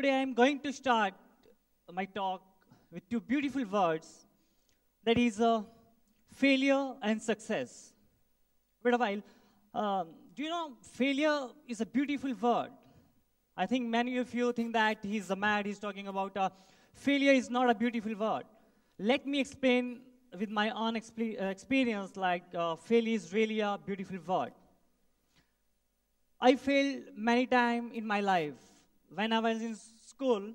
today I'm going to start my talk with two beautiful words, that is failure and success. Wait a while. Do you know failure is a beautiful word? I think many of you think that he's mad, he's talking about failure is not a beautiful word. Let me explain with my own experience, like failure is really a beautiful word. I failed many times in my life. When I was in school,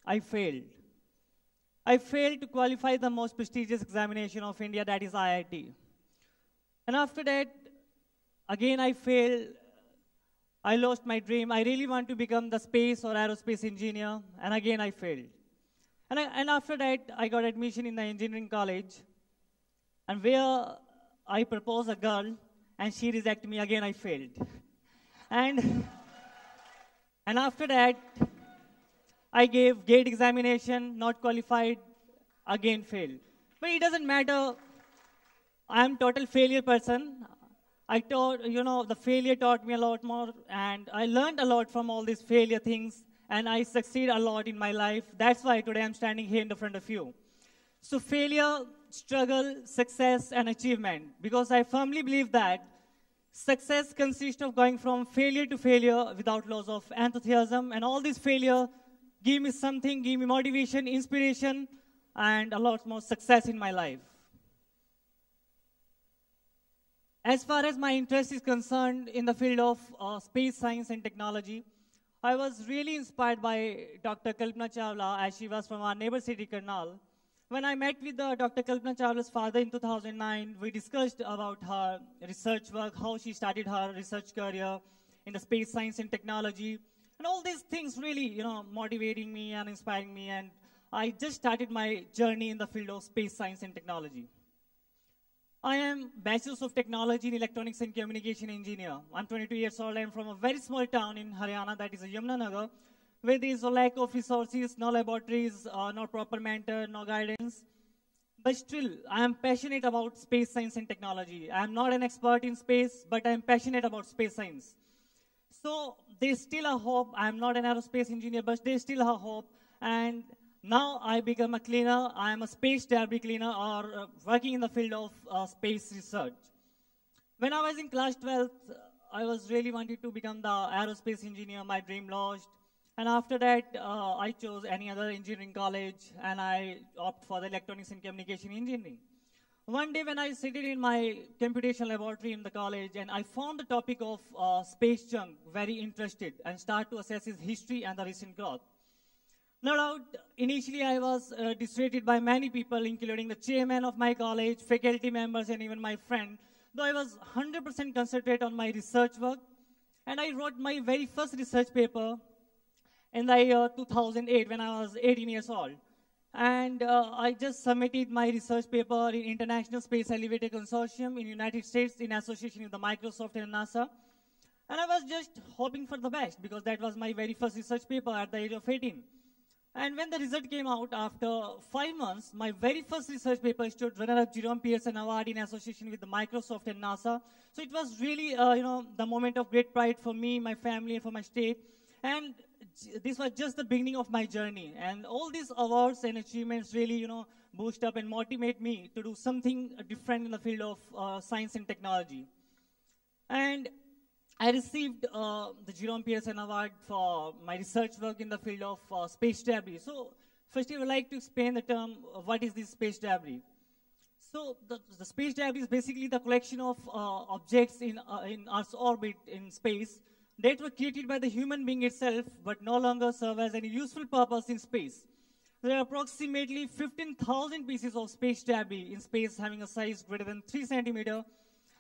I failed. I failed to qualify the most prestigious examination of India, that is IIT. And after that, again I failed. I lost my dream. I really want to become the space or aerospace engineer, and again I failed. And after that, I got admission in the engineering college, and where I proposed a girl, and she rejected me, again I failed. And, and after that, I gave GATE examination, not qualified, again failed. But it doesn't matter. I am total failure person. I taught, the failure taught me a lot more, and I learned a lot from all these failure things, and I succeed a lot in my life. That's why today I'm standing here in the front of you. So failure, struggle, success, and achievement, because I firmly believe that success consists of going from failure to failure without loss of enthusiasm, and all this failure give me something, give me motivation, inspiration, and a lot more success in my life. As far as my interest is concerned in the field of space science and technology, I was really inspired by Dr. Kalpana Chawla, as she was from our neighbor city, Karnal. When I met with Dr. Kalpana Chawla's father in 2009, we discussed about her research work, how she started her research career in the space science and technology. And all these things really, motivating me and inspiring me. And I just started my journey in the field of space science and technology. I am Bachelor of Technology in Electronics and Communication Engineer. I'm 22 years old. I'm from a very small town in Haryana, that is Yamunanagar, where there is a lack of resources, no laboratories, no proper mentor, no guidance. But still, I am passionate about space science and technology. I am not an expert in space, but I am passionate about space science. So there's still a hope. I'm not an aerospace engineer, but there's still a hope. And now I become a cleaner. I am a space debris cleaner, or working in the field of space research. When I was in class 12th, I was really wanted to become the aerospace engineer. My dream lost. And after that, I chose any other engineering college, and I opted for the electronics and communication engineering. One day when I sat in my computation laboratory in the college, and I found the topic of space junk very interested, and start to assess its history and the recent growth. No doubt, initially I was dissuaded by many people, including the chairman of my college, faculty members, and even my friend, though I was 100% concentrated on my research work. And I wrote my very first research paper in the year 2008 when I was 18 years old. And I just submitted my research paper in International Space Elevator Consortium in United States in association with the Microsoft and NASA. And I was just hoping for the best, because that was my very first research paper at the age of 18. And when the result came out after 5 months, my very first research paper stood runner-up Jerome Pearson Award in association with the Microsoft and NASA. So it was really, the moment of great pride for me, my family, and for my state. And this was just the beginning of my journey. And all these awards and achievements really, boost up and motivate me to do something different in the field of science and technology. And I received the Jerome Pearson Award for my research work in the field of space debris. So first I would like to explain the term, what is this space debris? So the space debris is basically the collection of objects in Earth's orbit in space that were created by the human being itself, but no longer serve as any useful purpose in space. There are approximately 15,000 pieces of space debris in space having a size greater than 3 centimeters,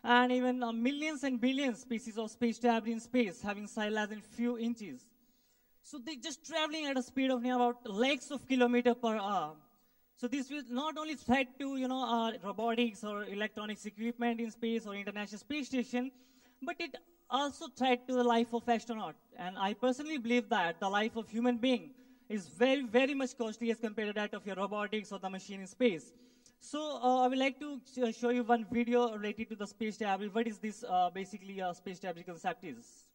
and even millions and billions pieces of space debris in space having size less than few inches. So they're just traveling at a speed of near about lakhs of kilometers per hour. So this will not only threat to our robotics or electronics equipment in space or International Space Station, but it also threat to the life of astronaut. And I personally believe that the life of human being is very, very much costly as compared to that of your robotics or the machine in space. So I would like to show you one video related to the space debris. What is this basically space debris concept is?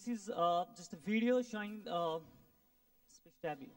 this is just a video showing space debris.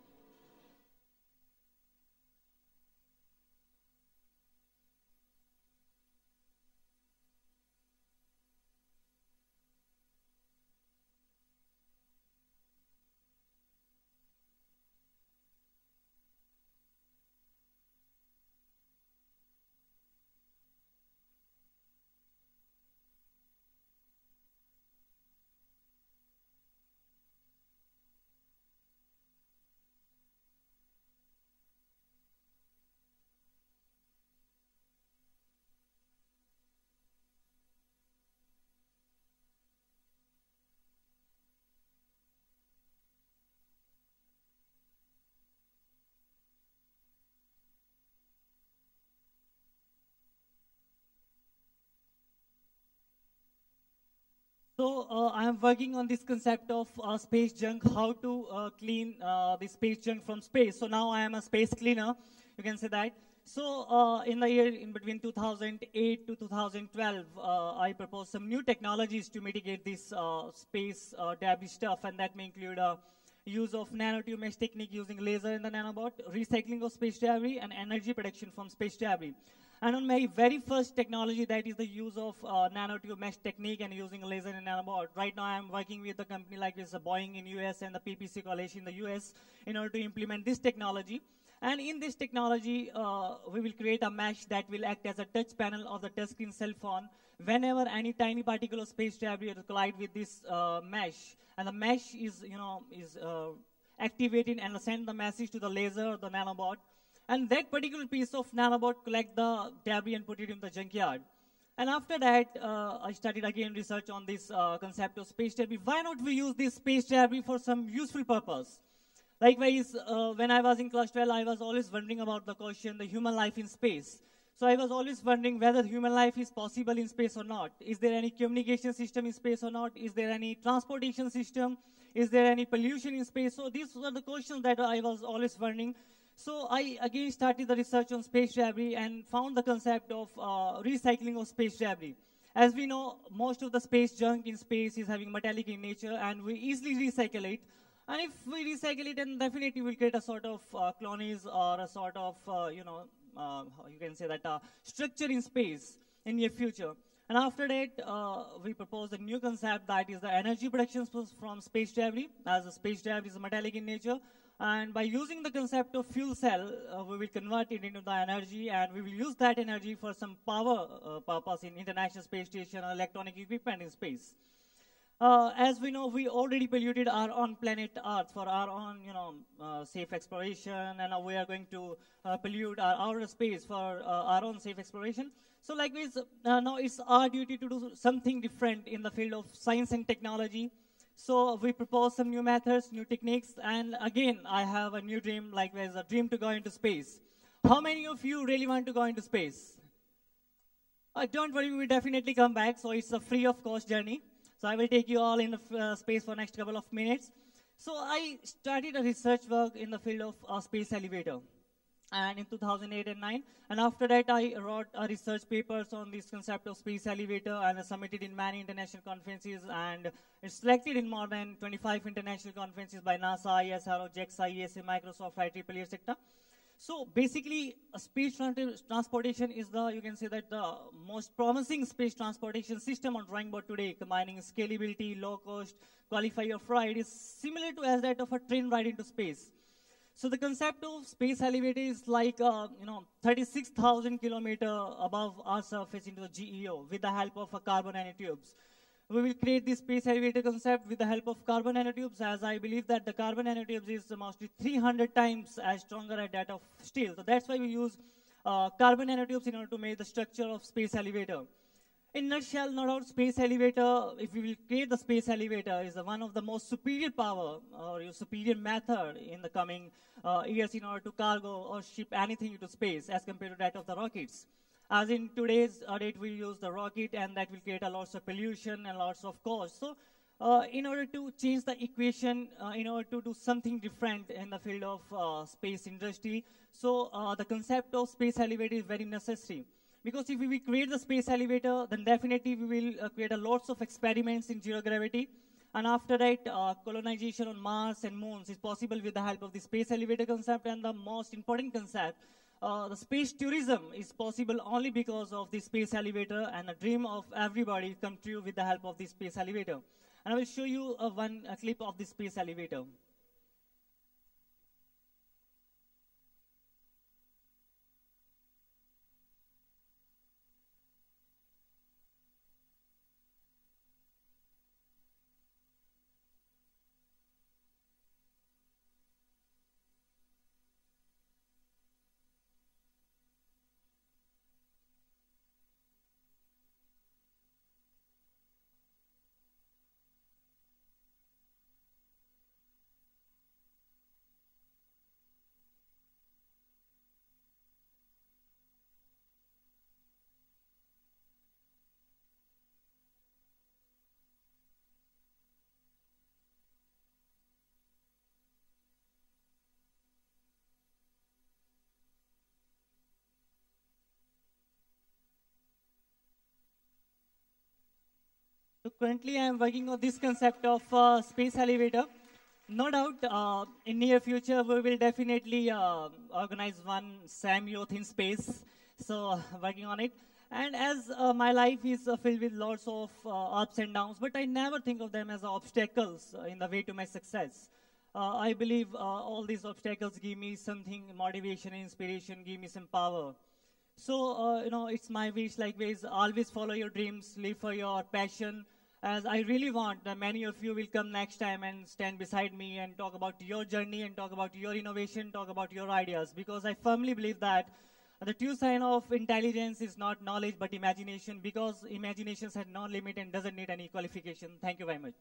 So I am working on this concept of space junk, how to clean the space junk from space. So now I am a space cleaner, you can say that. So in the year in between 2008 to 2012, I proposed some new technologies to mitigate this space debris stuff, and that may include use of nanotube mesh technique using laser in the nanobot, recycling of space debris, and energy production from space debris. And on my very first technology, that is the use of nanotube mesh technique and using laser in nanobot. Right now, I'm working with a company like this, Boeing in US and the PPC Coalition in the US in order to implement this technology. And in this technology, we will create a mesh that will act as a touch panel of the touchscreen cell phone whenever any tiny particle of space debris collide with this mesh. And the mesh is, activated and send the message to the laser, the nanobot. And that particular piece of nanobot collect the debris and put it in the junkyard. And after that, I started again research on this concept of space debris. Why not we use this space debris for some useful purpose? Likewise, when I was in class 12, I was always wondering about the question, the human life in space. So I was always wondering whether human life is possible in space or not. Is there any communication system in space or not? Is there any transportation system? Is there any pollution in space? So these were the questions that I was always wondering. So I again started the research on space debris and found the concept of recycling of space debris. As we know, most of the space junk in space is having metallic in nature, and we easily recycle it. And if we recycle it, then definitely we'll get a sort of clonies or a sort of, you can say that structure in space in near future. And after that, we proposed a new concept that is the energy production from space debris, as the space debris is metallic in nature. And by using the concept of fuel cell, we will convert it into the energy, and we will use that energy for some power purpose in International Space Station or electronic equipment in space. As we know, we already polluted our own planet Earth for our own, safe exploration, and now we are going to pollute our outer space for our own safe exploration. So likewise, now it's our duty to do something different in the field of science and technology. So we propose some new methods, new techniques, and again, I have a new dream, likewise, a dream to go into space. How many of you really want to go into space? Don't worry, we will definitely come back, so it's a free of cost journey. So I will take you all in the space for next couple of minutes. So I started a research work in the field of space elevator. And in 2008 and 9. And after that, I wrote research papers on this concept of space elevator and submitted in many international conferences. And it's selected in more than 25 international conferences by NASA, ISRO, JAXA, ESA, Microsoft, IEEE, etc. So basically, space transportation is you can say that the most promising space transportation system on drawing board today, combining scalability, low cost, qualify of ride, is similar to as that of a train ride into space. So the concept of space elevator is like, 36,000 kilometers above our surface into the GEO with the help of carbon nanotubes. We will create this space elevator concept with the help of carbon nanotubes, as I believe that the carbon nanotubes is mostly 300 times as stronger at that of steel. So that's why we use carbon nanotubes in order to make the structure of space elevator. In nutshell, no doubt, space elevator, if we will create the space elevator, is one of the most superior power or superior method in the coming years in order to cargo or ship anything into space as compared to that of the rockets. As in today's date, we use the rocket, and that will create a lots of pollution and lots of cost. So in order to change the equation, in order to do something different in the field of space industry, so the concept of space elevator is very necessary. Because if we create the space elevator, then definitely we will create a lots of experiments in zero gravity. And after that, colonization on Mars and moons is possible with the help of the space elevator concept. And the most important concept, the space tourism is possible only because of the space elevator, and a dream of everybody come true with the help of the space elevator. And I will show you one clip of the space elevator. So currently, I am working on this concept of space elevator. No doubt, in near future, we will definitely organize one SAM Youth in space. So working on it. And as my life is filled with lots of ups and downs, but I never think of them as obstacles in the way to my success. I believe all these obstacles give me something, motivation, inspiration, give me some power. So, it's my wish, like ways, always follow your dreams, live for your passion, as I really want that many of you will come next time and stand beside me and talk about your journey and talk about your innovation, talk about your ideas, because I firmly believe that the true sign of intelligence is not knowledge, but imagination, because imagination has no limit and doesn't need any qualification. Thank you very much.